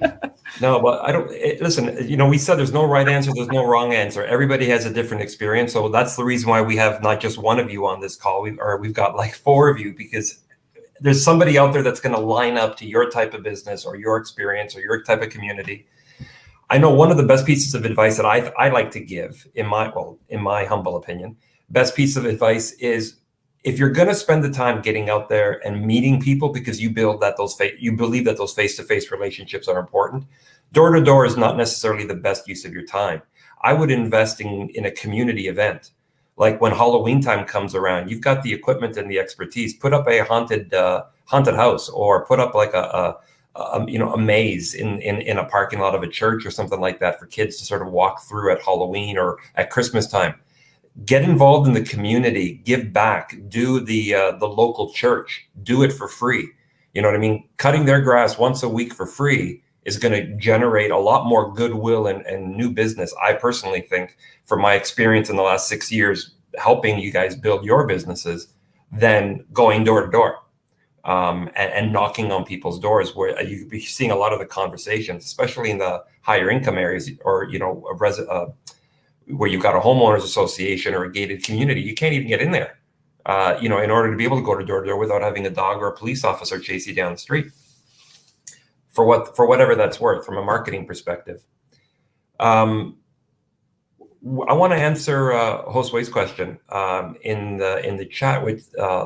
No, but I don't listen. We said there's no right answer, there's no wrong answer. Everybody has a different experience, so that's the reason why we have not just one of you on this call. We've got like 4 of you, because there's somebody out there that's going to line up to your type of business or your experience or your type of community. I know one of the best pieces of advice that I like to give, in my humble opinion, best piece of advice is, if you're going to spend the time getting out there and meeting people because you believe that those face-to-face relationships are important, door-to-door is not necessarily the best use of your time. I would invest in a community event. Like when Halloween time comes around, you've got the equipment and the expertise. Put up a haunted house, or put up like a maze in a parking lot of a church or something like that for kids to sort of walk through at Halloween or at Christmas time. Get involved in the community, give back, do the local church, do it for free. You know what I mean? Cutting their grass once a week for free is going to generate a lot more goodwill and new business. I personally think, from my experience in the last 6 years, helping you guys build your businesses, than going door to door and knocking on people's doors, where you could be seeing a lot of the conversations, especially in the higher income areas, or, where you've got a homeowners association or a gated community. You can't even get in there, in order to be able to go to door to door without having a dog or a police officer chase you down the street, for whatever that's worth from a marketing perspective. I want to answer Josue's question in the chat.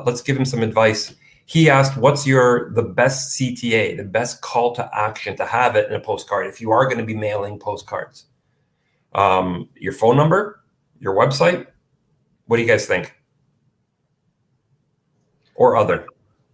Let's give him some advice. He asked, what's the best CTA, the best call to action to have it in a postcard if you are going to be mailing postcards? Your phone number, your website. What do you guys think? Or other?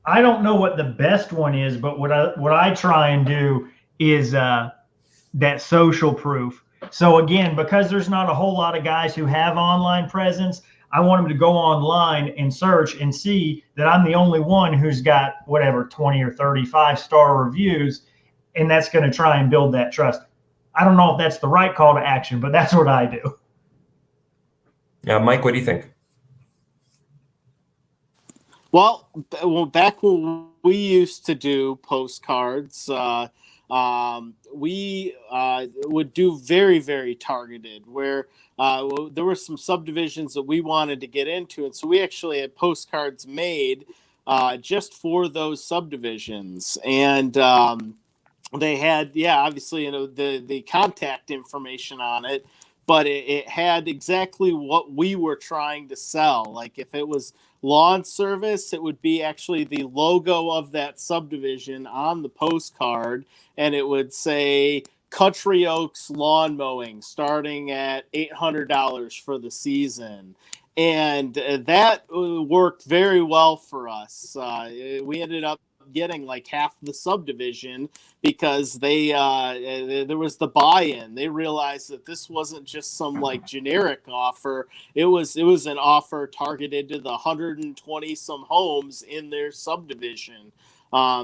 I don't know what the best one is, but what I try and do is that social proof. So again, because there's not a whole lot of guys who have online presence, I want them to go online and search and see that I'm the only one who's got whatever 20 or 35-star reviews, and that's going to try and build that trust. I don't know if that's the right call to action, but that's what I do. Yeah, Mike, what do you think? Well, back when we used to do postcards, we would do very, very targeted, where there were some subdivisions that we wanted to get into. And so we actually had postcards made just for those subdivisions. And they had, obviously, the contact information on it, but it had exactly what we were trying to sell. Like if it was lawn service, it would be actually the logo of that subdivision on the postcard, and it would say Country Oaks Lawn Mowing starting at $800 for the season. And that worked very well for us. We ended up getting like half the subdivision because there was the buy-in. They realized that this wasn't just some like generic offer. It was an offer targeted to the 120 some homes in their subdivision.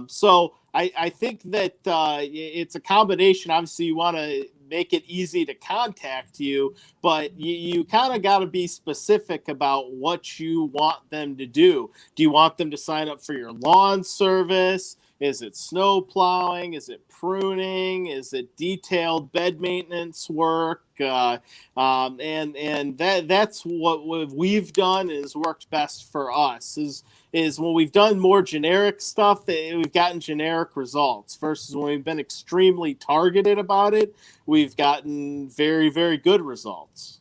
So I think that it's a combination. Obviously, you want to make it easy to contact you, but you kind of got to be specific about what you want them to do. Do you want them to sign up for your lawn service? Is it snow plowing? Is it pruning? Is it detailed bed maintenance work? And that's what we've done is worked best for us is when we've done more generic stuff, we've gotten generic results versus when we've been extremely targeted about it, we've gotten very, very good results.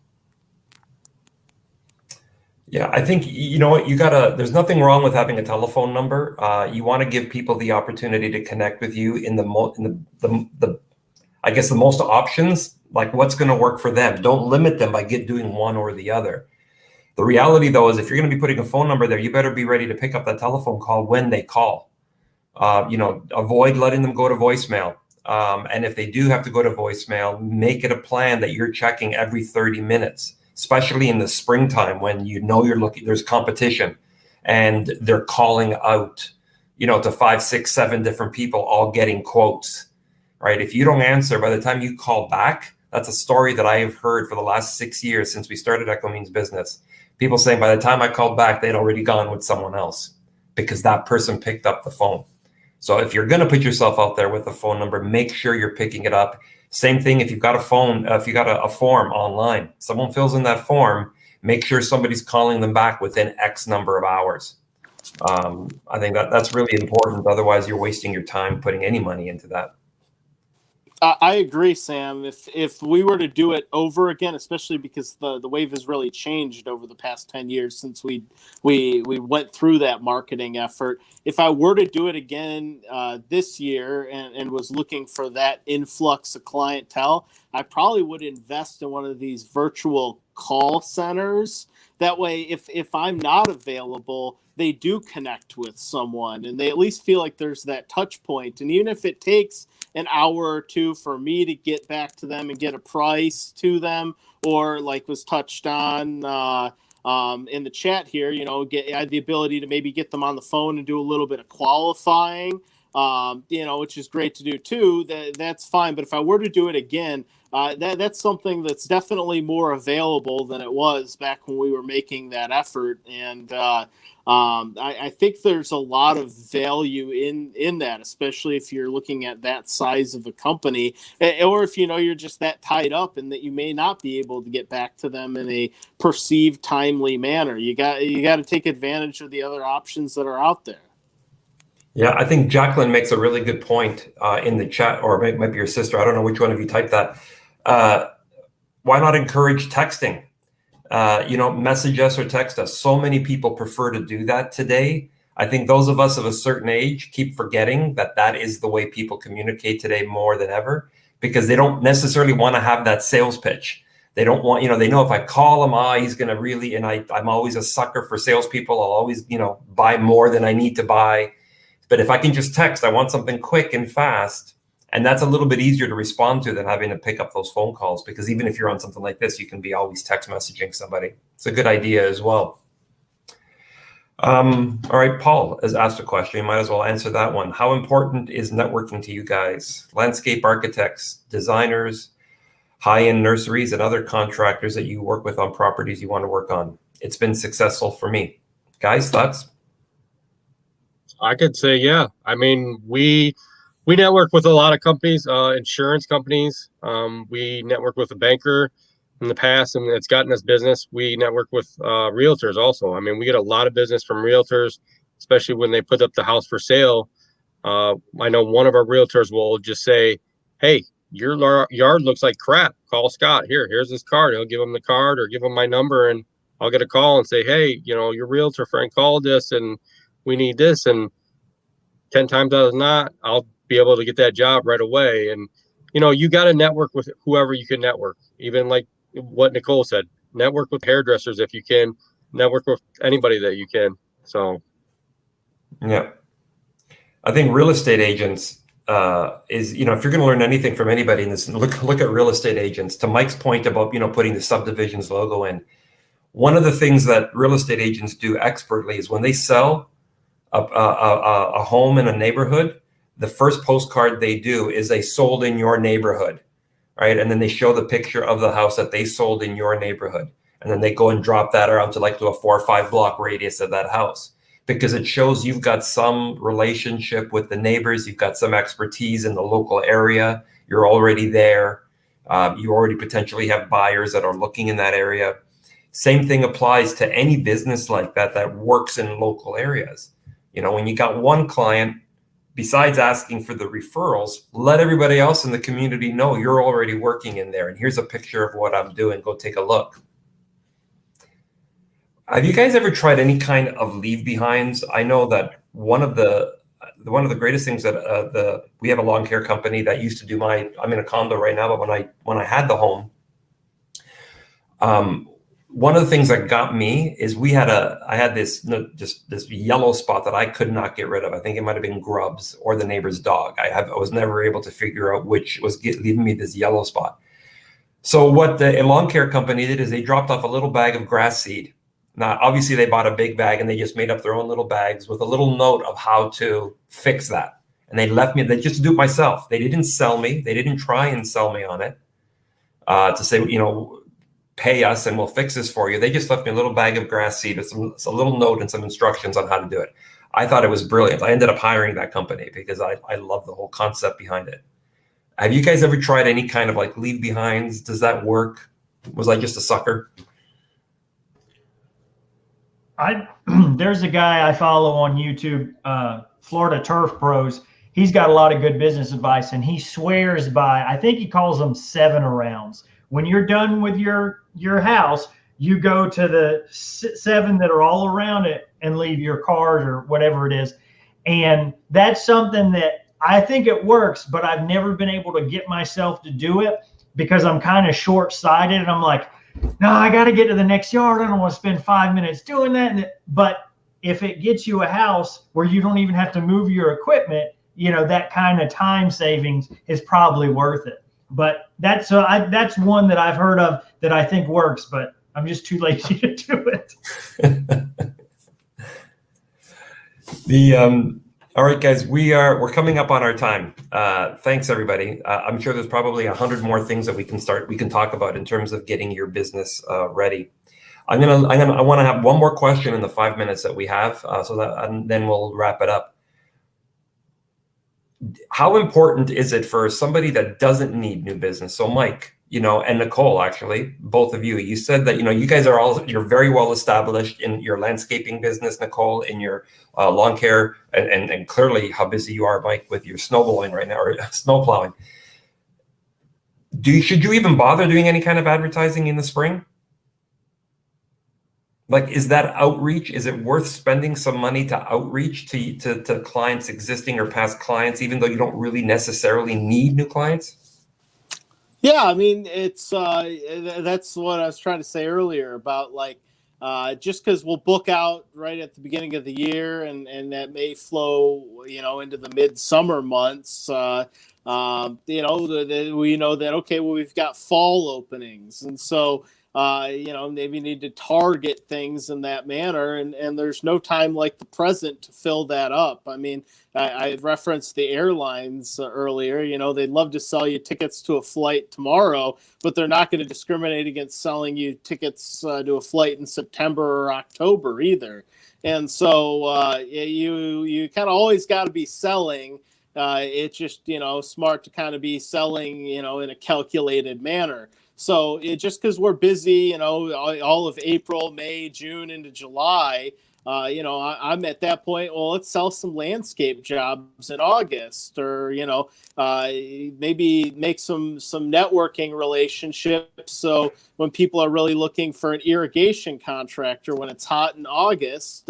Yeah, I think, you know what, there's nothing wrong with having a telephone number. You want to give people the opportunity to connect with you in the I guess the most options, like what's going to work for them. Don't limit them by doing one or the other. The reality though, is if you're going to be putting a phone number there, you better be ready to pick up that telephone call when they call. Avoid letting them go to voicemail. And if they do have to go to voicemail, make it a plan that you're checking every 30 minutes. Especially in the springtime when you're looking, there's competition and they're calling out, to 5, 6, 7 different people all getting quotes, right? If you don't answer, by the time you call back, that's a story that I have heard for the last 6 years since we started Echo Means Business. People saying by the time I called back, they'd already gone with someone else because that person picked up the phone. So if you're going to put yourself out there with a phone number, make sure you're picking it up. Same thing if you've got a phone, if you got a form online, someone fills in that form, make sure somebody's calling them back within X number of hours. I think that's really important. Otherwise, you're wasting your time putting any money into that. I agree, Sam. If we were to do it over again, especially because the wave has really changed over the past 10 years since we went through that marketing effort. If I were to do it again this year and was looking for that influx of clientele, I probably would invest in one of these virtual call centers. That way, if I'm not available, they do connect with someone and they at least feel like there's that touch point. And even if it takes an hour or two for me to get back to them and get a price to them, or like was touched on in the chat here, I had the ability to maybe get them on the phone and do a little bit of qualifying, which is great to do too. That's fine. But if I were to do it again, that's something that's definitely more available than it was back when we were making that effort. And I think there's a lot of value in that, especially if you're looking at that size of a company, or if you're just that tied up and that you may not be able to get back to them in a perceived timely manner. You got to take advantage of the other options that are out there. Yeah, I think Jacqueline makes a really good point in the chat, or it might be your sister. I don't know which one of you typed that. Why not encourage texting? Message us or text us. So many people prefer to do that today. I think those of us of a certain age keep forgetting that is the way people communicate today more than ever, because they don't necessarily want to have that sales pitch. They don't want, they know if I call him, he's going to really, and I'm always a sucker for salespeople. I'll always, buy more than I need to buy. But if I can just text, I want something quick and fast. And that's a little bit easier to respond to than having to pick up those phone calls, because even if you're on something like this, you can be always text messaging somebody. It's a good idea as well. All right, Paul has asked a question. You might as well answer that one. How important is networking to you guys? Landscape architects, designers, high-end nurseries, and other contractors that you work with on properties you want to work on. It's been successful for me. Guys, thoughts? I could say, yeah. I mean, we network with a lot of companies, insurance companies. We network with a banker in the past, and it's gotten us business. We network with realtors also. I mean, we get a lot of business from realtors, especially when they put up the house for sale. I know one of our realtors will just say, hey, your yard looks like crap. Call Scott. Here's his card. He'll give him the card or give him my number, and I'll get a call and say, hey, your realtor friend called us and we need this. And 10 times out of not, I'll be able to get that job right away. And, you got to network with whoever you can network. Even like what Nicole said, network with hairdressers if you can, network with anybody that you can. So, yeah. I think real estate agents is, if you're going to learn anything from anybody in this, look at real estate agents. To Mike's point about, putting the subdivisions logo in, one of the things that real estate agents do expertly is when they sell a home in a neighborhood, the first postcard they do is they sold in your neighborhood, right? And then they show the picture of the house that they sold in your neighborhood. And then they go and drop that around to a 4 or 5 block radius of that house, because it shows you've got some relationship with the neighbors. You've got some expertise in the local area. You're already there. You already potentially have buyers that are looking in that area. Same thing applies to any business like that works in local areas. When you got one client, besides asking for the referrals, let everybody else in the community know you're already working in there. And here's a picture of what I'm doing. Go take a look. Have you guys ever tried any kind of leave behinds? I know that one of the greatest things that we have a lawn care company that used to do I'm in a condo right now, but when I had the home, one of the things that got me is I had this yellow spot that I could not get rid of. I think it might have been grubs or the neighbor's dog. I was never able to figure out which was leaving me this yellow spot. So what a lawn care company did is they dropped off a little bag of grass seed. Now, obviously they bought a big bag and they just made up their own little bags with a little note of how to fix that. And they left me, they just do it myself. They didn't sell me. They didn't try and sell me on it to say, pay us and we'll fix this for you. They just left me a little bag of grass seed with a little note and some instructions on how to do it. I thought it was brilliant. I ended up hiring that company because I love the whole concept behind it. Have you guys ever tried any kind of like leave behinds? Does that work? Was I just a sucker? There's a guy I follow on YouTube, Florida Turf Pros. He's got a lot of good business advice, and he swears by, I think he calls them 7 arounds. When you're done with your house, you go to the 7 that are all around it and leave your card or whatever it is. And that's something that I think it works, but I've never been able to get myself to do it because I'm kind of short-sighted, and I'm like, no, I got to get to the next yard. I don't want to spend 5 minutes doing that. But if it gets you a house where you don't even have to move your equipment, that kind of time savings is probably worth it. But that's one that I've heard of that I think works, but I'm just too lazy to do it. All right, guys, we're coming up on our time. Thanks, everybody. I'm sure there's probably 100 more things that we can talk about in terms of getting your business ready. I want to have one more question in the 5 minutes that we have, and then we'll wrap it up. How important is it for somebody that doesn't need new business? So Mike, and Nicole, actually, both of you, you said that, you guys you're very well established in your landscaping business, Nicole, in your lawn care, and clearly how busy you are, Mike, with your snowblowing right now, or snow plowing. Should you even bother doing any kind of advertising in the spring? Like, is that outreach? Is it worth spending some money to outreach to clients, existing or past clients, even though you don't really necessarily need new clients? Yeah, I mean, it's that's what I was trying to say earlier about, like, just because we'll book out right at the beginning of the year, and that may flow, into the midsummer months. We know that, okay, well, we've got fall openings, and so maybe need to target things in that manner, and there's no time like the present to fill that up. I mean, I referenced the airlines earlier. They'd love to sell you tickets to a flight tomorrow, but they're not going to discriminate against selling you tickets to a flight in September or October either. And so you kind of always got to be selling. It's just, smart to kind of be selling, in a calculated manner. So just because we're busy, all of April, May, June into July, I'm at that point. Well, let's sell some landscape jobs in August, or maybe make some networking relationships. So when people are really looking for an irrigation contractor when it's hot in August,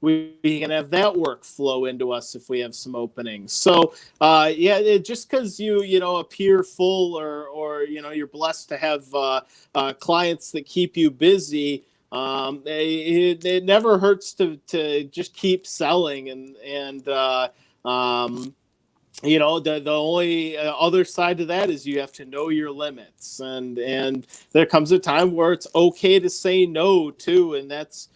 we can have that work flow into us if we have some openings. So just because you appear full, or you're blessed to have clients that keep you busy, it never hurts to just keep selling. And the only other side to that is you have to know your limits, and there comes a time where it's okay to say no too, and that's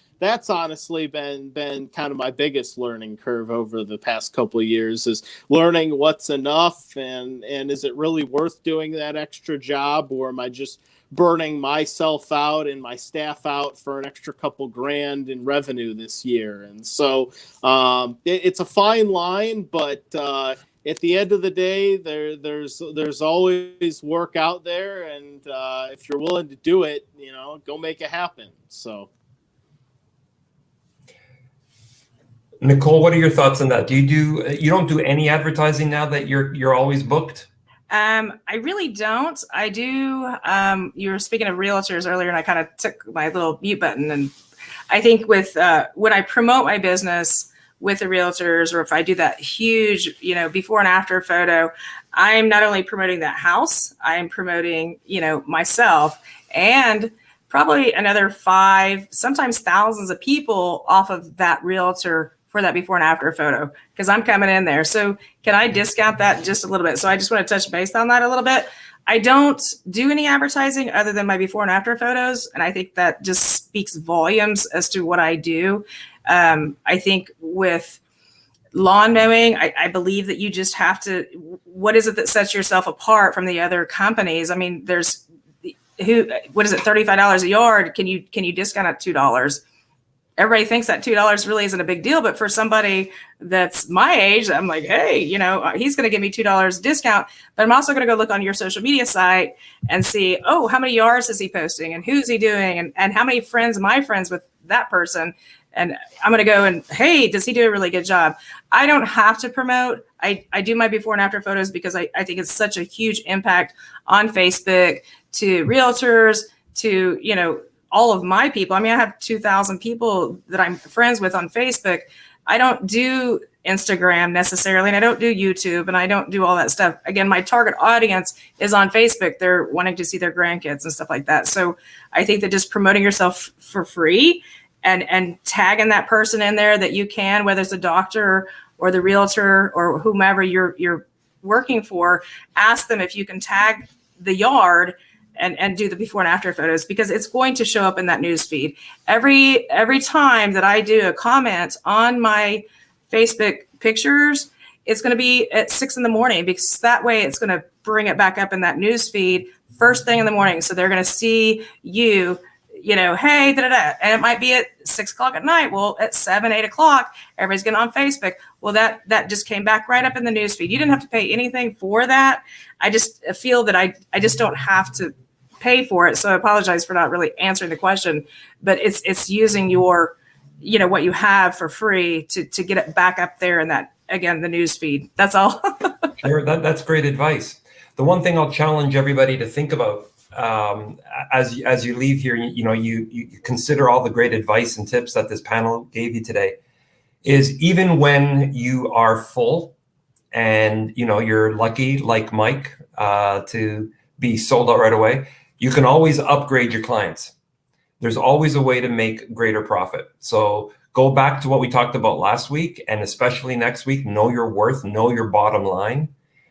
honestly been kind of my biggest learning curve over the past couple of years, is learning what's enough, and is it really worth doing that extra job, or am I just burning myself out and my staff out for an extra couple grand in revenue this year? And so it's a fine line, but at the end of the day, there's always work out there, and if you're willing to do it, go make it happen. So. Nicole, what are your thoughts on that? You don't do any advertising now that you're always booked? I really don't. I do. You were speaking of realtors earlier, and I kind of took my little mute button. And I think with when I promote my business with the realtors, or if I do that huge, before and after photo, I'm not only promoting that house, I am promoting, myself, and probably another 5, sometimes thousands of people off of that realtor for that before and after photo, because I'm coming in there. So can I discount that just a little bit? So I just want to touch base on that a little bit. I don't do any advertising other than my before and after photos. And I think that just speaks volumes as to what I do. I think with lawn mowing, I believe that you just have to, what is it that sets yourself apart from the other companies? I mean, what is it, $35 a yard? Can you discount at $2? everybody thinks that $2 really isn't a big deal, but for somebody that's my age, I'm like, hey, he's going to give me $2 discount, but I'm also going to go look on your social media site and see, oh, how many yards is he posting and who's he doing and how many friends am I friends with that person? And I'm going to go and, hey, does he do a really good job? I don't have to promote. I do my before and after photos because I think it's such a huge impact on Facebook to realtors, to, all of my people. I mean, I have 2,000 people that I'm friends with on Facebook. I don't do Instagram necessarily, and I don't do YouTube, and I don't do all that stuff. Again, my target audience is on Facebook. They're wanting to see their grandkids and stuff like that. So I think that just promoting yourself for free and tagging that person in there that you can, whether it's a doctor or the realtor or whomever you're working for, ask them if you can tag the yard and do the before and after photos, because it's going to show up in that news feed. Every time that I do a comment on my Facebook pictures, it's going to be at 6 a.m, because that way it's going to bring it back up in that news feed first thing in the morning. So they're going to see you, hey, da-da-da. And it might be at 6 o'clock at night. Well, at 7, 8 o'clock, everybody's getting on Facebook. Well, that just came back right up in the news feed. You didn't have to pay anything for that. I just feel that I just don't have to pay for it. So I apologize for not really answering the question, but it's using your, what you have for free to get it back up there in that, again, the news feed. That's all. Sure, that's great advice. The one thing I'll challenge everybody to think about as you leave here, you consider all the great advice and tips that this panel gave you today, is even when you are full and you're lucky like Mike to be sold out right away, you can always upgrade your clients. There's always a way to make greater profit. So go back to what we talked about last week, and especially next week, know your worth, know your bottom line,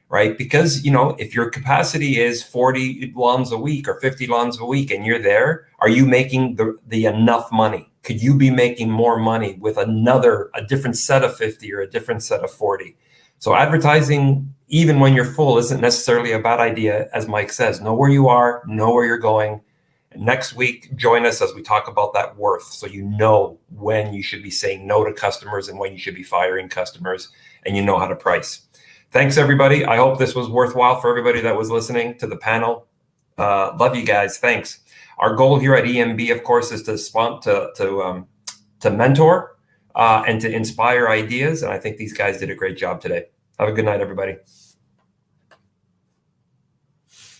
right? Because, if your capacity is 40 lawns a week or 50 lawns a week and you're there, are you making the enough money? Could you be making more money with a different set of 50 or a different set of 40? So advertising, even when you're full, isn't necessarily a bad idea. As Mike says, know where you are, know where you're going. Next week, join us as we talk about that worth. So you know when you should be saying no to customers and when you should be firing customers, and you know how to price. Thanks, everybody. I hope this was worthwhile for everybody that was listening to the panel. Love you guys. Thanks. Our goal here at EMB, of course, is to mentor and to inspire ideas. And I think these guys did a great job today. Have a good night, everybody.